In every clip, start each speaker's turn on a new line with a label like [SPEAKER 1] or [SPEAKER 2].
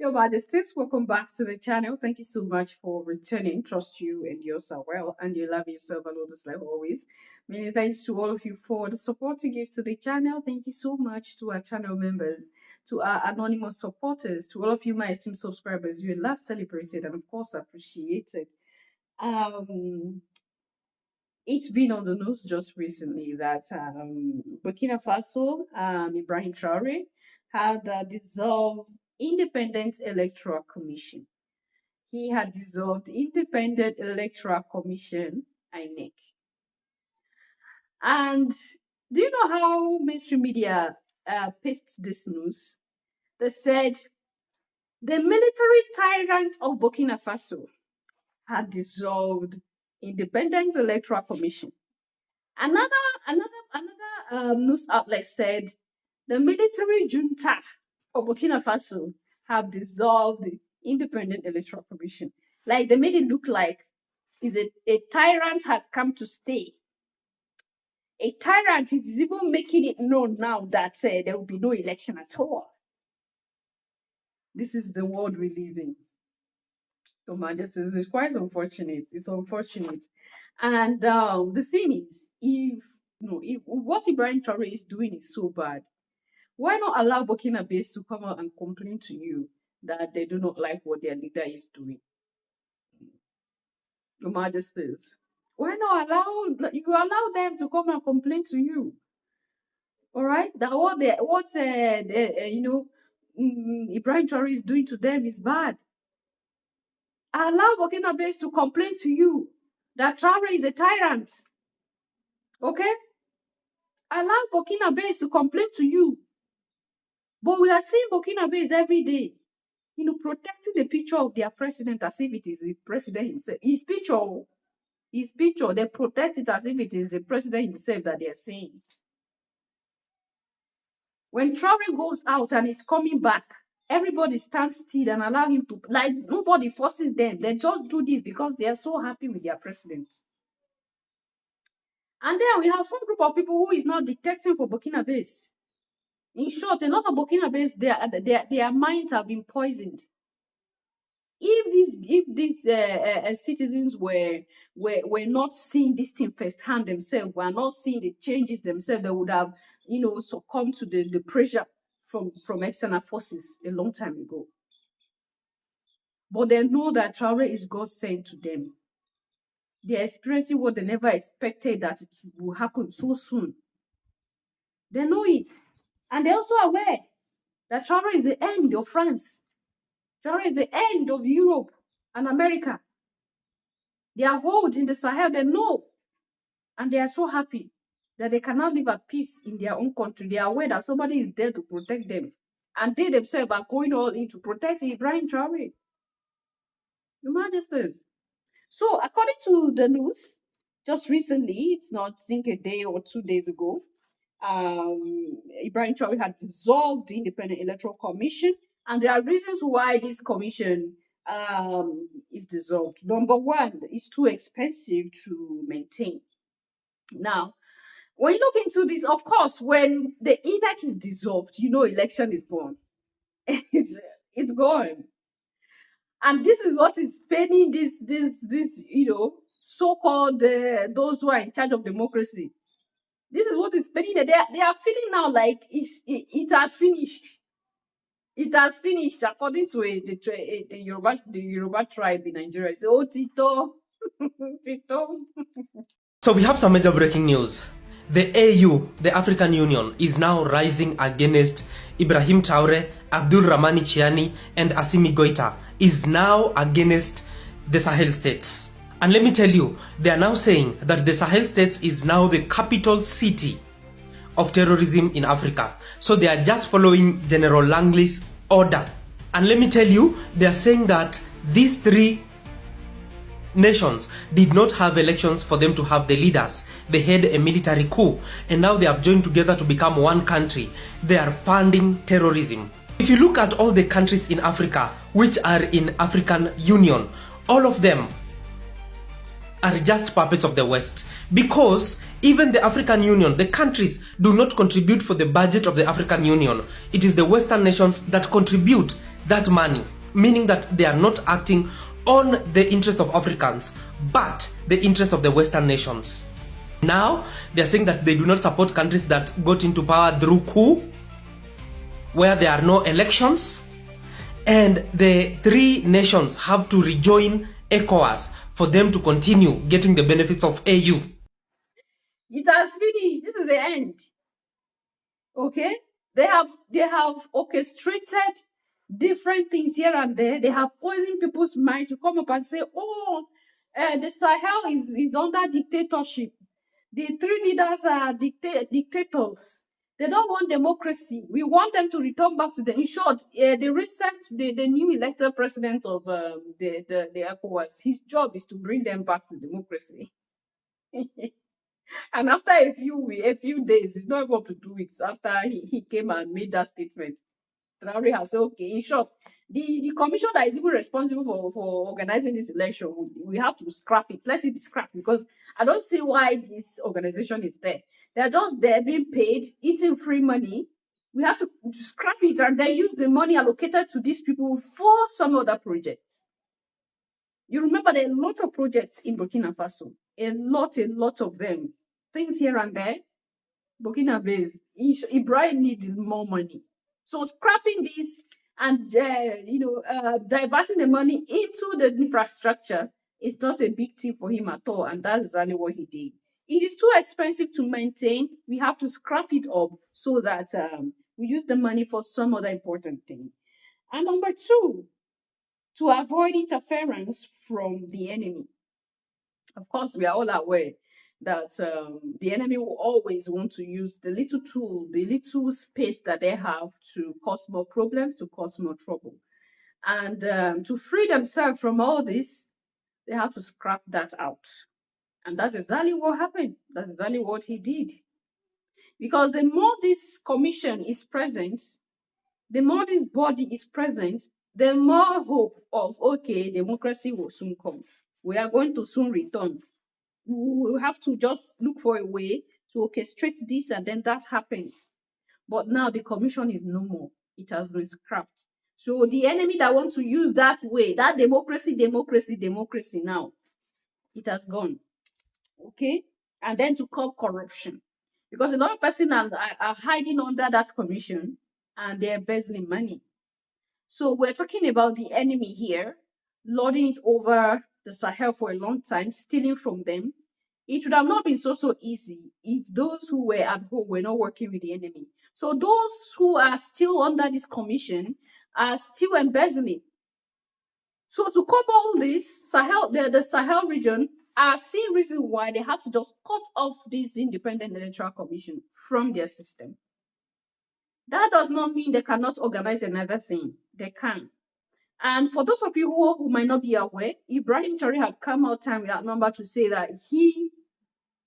[SPEAKER 1] Your Majesties, welcome back to the channel. Thank you so much for returning. Trust you and yours are well, and you love yourself a lot, just like always. Many thanks to all of you for the support you give to the channel. Thank you so much to our channel members, to our anonymous supporters, to all of you, my esteemed subscribers. You love, celebrated, and of course appreciated. It's been on the news just recently that Burkina Faso, Ibrahim Traore, had dissolved Independent Electoral Commission. He had dissolved Independent Electoral Commission, INEC. And do you know how mainstream media pastes this news? They said the military tyrant of Burkina Faso had dissolved Independent Electoral Commission. Another news outlet said the military junta of Burkina Faso have dissolved the Independent Electoral Commission. Like they made it look like is a tyrant has come to stay. A tyrant is even making it known now that there will be no election at all. This is the world we live in. Your Majesties, it's quite unfortunate. It's unfortunate. And the thing is, if what Ibrahim Traore is doing is so bad, why not allow Burkina Faso to come out and complain to you that they do not like what their leader is doing? Your Majesties, why not allow them to come and complain to you? All right, that Ibrahim Traore is doing to them is bad. Allow Burkina Faso to complain to you that Traore is a tyrant. Okay? Allow Burkina Faso to complain to you. But we are seeing Burkina Faso every day, protecting the picture of their president as if it is the president himself. His picture, they protect it as if it is the president himself that they are seeing. When Traore goes out and is coming back, everybody stands still and allow him to, like, nobody forces them. They just do this because they are so happy with their president. And then we have some group of people who is now dictating for Burkina Faso. In short, a lot of Burkina Faso, their minds have been poisoned. If these citizens were not seeing this thing firsthand themselves, were not seeing the changes themselves, they would have, succumbed to the pressure from external forces a long time ago. But they know that Traore is God sent to them. They're experiencing what they never expected that it will happen so soon. They know it. And they're also aware that Traore is the end of France. Traore is the end of Europe and America. They are hold in the Sahel, they know. And they are so happy that they cannot live at peace in their own country. They are aware that somebody is there to protect them. And they themselves are going all in to protect Ibrahim Traore. Your Majesties. So, according to the news, just recently, it's not, I think a day or 2 days ago, Ibrahim Traore had dissolved the Independent Electoral Commission, and there are reasons why this commission is dissolved. Number one, it's too expensive to maintain. Now, when you look into this, of course, when the INEC is dissolved, election is gone. It's gone. And this is what is paining this so-called those who are in charge of democracy. This is what is paining them. They are feeling now like it has finished. It has finished, according to the Yoruba tribe in Nigeria. It's Tito. Tito.
[SPEAKER 2] So we have some major breaking news. The AU, the African Union, is now rising against Ibrahim Traore, Abdul Rahmani Chiani, and Assimi Goita, is now against the Sahel states. And let me tell you, they are now saying that the Sahel states is now the capital city of terrorism in Africa. So they are just following General Langley's order. And let me tell you, they are saying that these three nations did not have elections for them to have the leaders. They had a military coup, and now they have joined together to become one country. They are funding terrorism. If you look at all the countries in Africa which are in African Union, all of them are just puppets of the West, because even the African Union, the countries do not contribute for the budget of the African Union. It is the Western nations that contribute that money, meaning that they are not acting on the interest of Africans, but the interest of the Western nations. Now, they are saying that they do not support countries that got into power through coup, where there are no elections, and the three nations have to rejoin ECOWAS for them to continue getting the benefits of AU.
[SPEAKER 1] It has finished. This is the end. Okay? They have orchestrated different things here and there. They have poisoned people's minds to come up and say, oh, the Sahel is under dictatorship. The three leaders are dictators. They don't want democracy. We want them to return back to the. In short, the new elected president of the ECOWAS, his job is to bring them back to democracy. And after a few days, he's not able to do it. After he came and made that statement, Traore has said, okay, in short, the commission that is even responsible for organizing this election, we have to scrap it. Let it be scrapped, because I don't see why this organization is there. They're just there being paid, eating free money. We have to scrap it and then use the money allocated to these people for some other projects. You remember there are a lot of projects in Burkina Faso. A lot of them. Things here and there. Burkina Faso, Ibrahim needed more money. So scrapping this and diverting the money into the infrastructure is not a big thing for him at all, and that's exactly what he did. It is too expensive to maintain. We have to scrap it up so that we use the money for some other important thing. And number two, to avoid interference from the enemy. Of course, we are all aware that the enemy will always want to use the little tool, the little space that they have to cause more problems, to cause more trouble. And to free themselves from all this, they have to scrap that out. And that's exactly what happened. That's exactly what he did. Because the more this commission is present, the more this body is present, the more hope of, okay, democracy will soon come. We are going to soon return. We have to just look for a way to orchestrate this, and then that happens. But now the commission is no more. It has been scrapped. So the enemy that wants to use that way, that democracy now, it has gone. Okay? And then to curb corruption. Because a lot of persons are hiding under that commission and they're embezzling money. So we're talking about the enemy here, lording it over the Sahel for a long time, stealing from them. It would have not been so easy if those who were at home were not working with the enemy. So those who are still under this commission are still embezzling. So to cover all this, the Sahel region are seeing reason why they had to just cut off this independent electoral commission from their system. That does not mean they cannot organize another thing. They can. And for those of you who might not be aware, Ibrahim Traore had come out time without number to say that he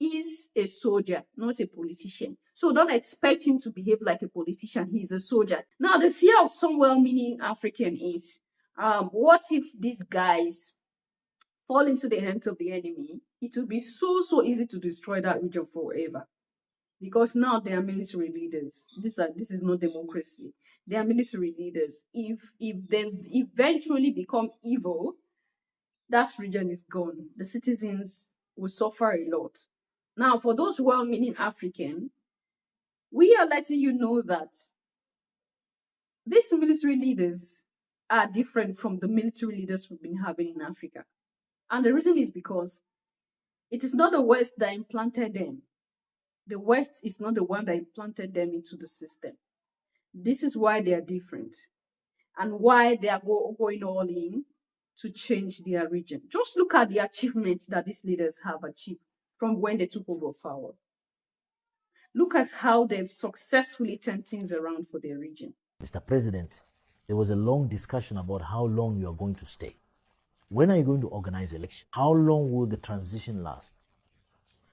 [SPEAKER 1] is a soldier, not a politician. So don't expect him to behave like a politician. He's a soldier. Now, the fear of some well-meaning African is, what if these guys fall into the hands of the enemy? It will be so easy to destroy that region forever. Because now they are military leaders. This is not democracy. They are military leaders. If they eventually become evil, that region is gone. The citizens will suffer a lot. Now, for those well-meaning African, we are letting you know that these military leaders are different from the military leaders we've been having in Africa. And the reason is because it is not the West that implanted them. The West is not the one that implanted them into the system. This is why they are different and why they are going all in to change their region. Just look at the achievements that these leaders have achieved from when they took over power. Look at how they've successfully turned things around for their region.
[SPEAKER 3] Mr. President, there was a long discussion about how long you are going to stay. When are you going to organize elections? How long will the transition last?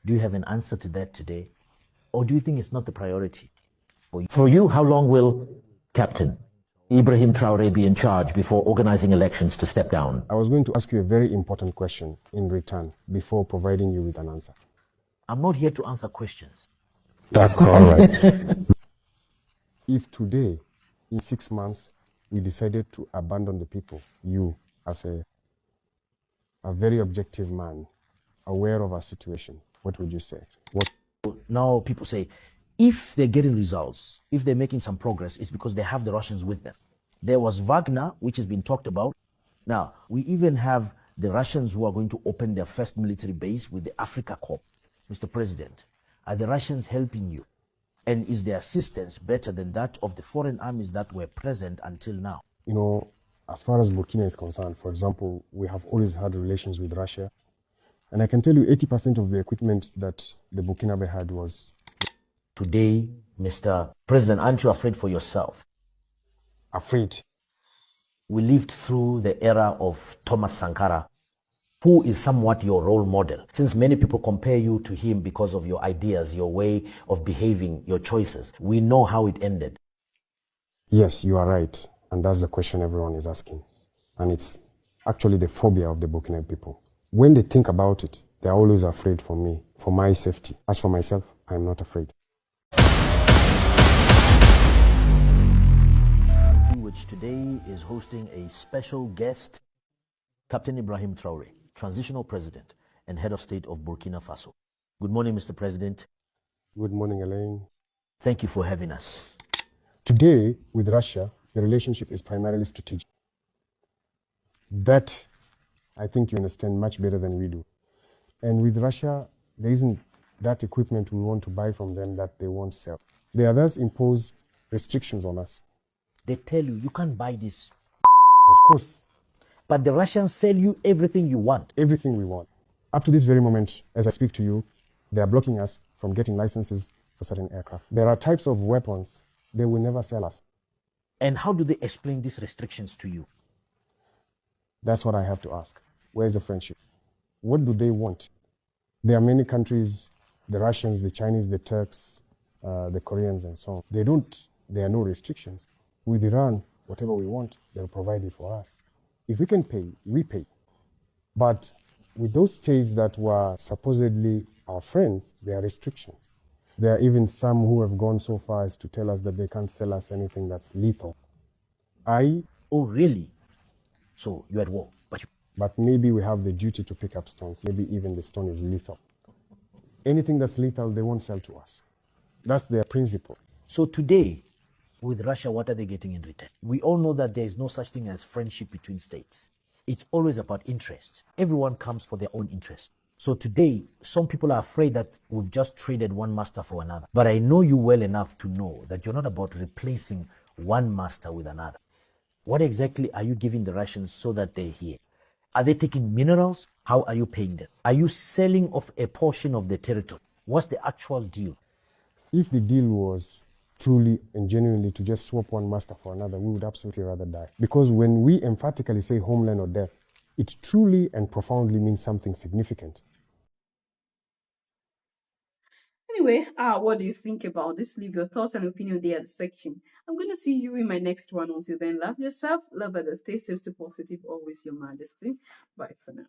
[SPEAKER 3] Do you have an answer to that today? Or do you think it's not the priority?
[SPEAKER 4] For you, how long will Captain Ibrahim Traore be in charge before organizing elections to step down?
[SPEAKER 5] I was going to ask you a very important question in return before providing you with an answer.
[SPEAKER 3] I'm not here to answer questions.
[SPEAKER 5] That's all right. If today, in 6 months, we decided to abandon the people. You, as a very objective man, aware of our situation, what would you say?
[SPEAKER 3] Now people say, if they're getting results, if they're making some progress, it's because they have the Russians with them. There was Wagner, which has been talked about. Now, we even have the Russians who are going to open their first military base with the Africa Corps. Mr. President, are the Russians helping you? And is their assistance better than that of the foreign armies that were present until now?
[SPEAKER 5] You know, as far as Burkina is concerned, for example, we have always had relations with Russia. And I can tell you 80% of the equipment that the Burkinabe had was...
[SPEAKER 3] Today, Mr. President, aren't you afraid for yourself?
[SPEAKER 5] Afraid.
[SPEAKER 3] We lived through the era of Thomas Sankara, who is somewhat your role model, since many people compare you to him because of your ideas, your way of behaving, your choices. We know how it ended.
[SPEAKER 5] Yes, you are right. And that's the question everyone is asking. And it's actually the phobia of the Burkina people. When they think about it, they're always afraid for me, for my safety. As for myself, I'm not afraid.
[SPEAKER 3] Which today is hosting a special guest, Captain Ibrahim Traore, Transitional President and Head of State of Burkina Faso. Good morning, Mr. President.
[SPEAKER 5] Good morning, Elaine.
[SPEAKER 3] Thank you for having us.
[SPEAKER 5] Today, with Russia, the relationship is primarily strategic. That, I think you understand much better than we do. And with Russia, there isn't that equipment we want to buy from them that they won't sell. They are thus impose restrictions on us.
[SPEAKER 3] They tell you, you can't buy this.
[SPEAKER 5] Of course.
[SPEAKER 3] But the Russians sell you everything you want.
[SPEAKER 5] Everything we want. Up to this very moment, as I speak to you, they are blocking us from getting licenses for certain aircraft. There are types of weapons they will never sell us.
[SPEAKER 3] And how do they explain these restrictions to you?
[SPEAKER 5] That's what I have to ask. Where's the friendship? What do they want? There are many countries, the Russians, the Chinese, the Turks, the Koreans, and so on. There are no restrictions. With Iran, whatever we want, they'll provide it for us. If we can pay, we pay. But with those states that were supposedly our friends, there are restrictions. There are even some who have gone so far as to tell us that they can't sell us anything that's lethal.
[SPEAKER 3] Oh, really? So you're at war,
[SPEAKER 5] but maybe we have the duty to pick up stones. Maybe even the stone is lethal. Anything that's lethal, they won't sell to us. That's their principle.
[SPEAKER 3] So today, with Russia, what are they getting in return? We all know that there is no such thing as friendship between states. It's always about interests. Everyone comes for their own interests. So today, some people are afraid that we've just traded one master for another. But I know you well enough to know that you're not about replacing one master with another. What exactly are you giving the Russians so that they're here? Are they taking minerals? How are you paying them? Are you selling off a portion of the territory? What's the actual deal?
[SPEAKER 5] If the deal was truly and genuinely to just swap one master for another, we would absolutely rather die. Because when we emphatically say homeland or death, it truly and profoundly means something significant.
[SPEAKER 1] Anyway, what do you think about this? Leave your thoughts and opinion there at the section. I'm going to see you in my next one. Until then, love yourself, love others, stay safe, stay positive, always your majesty. Bye for now.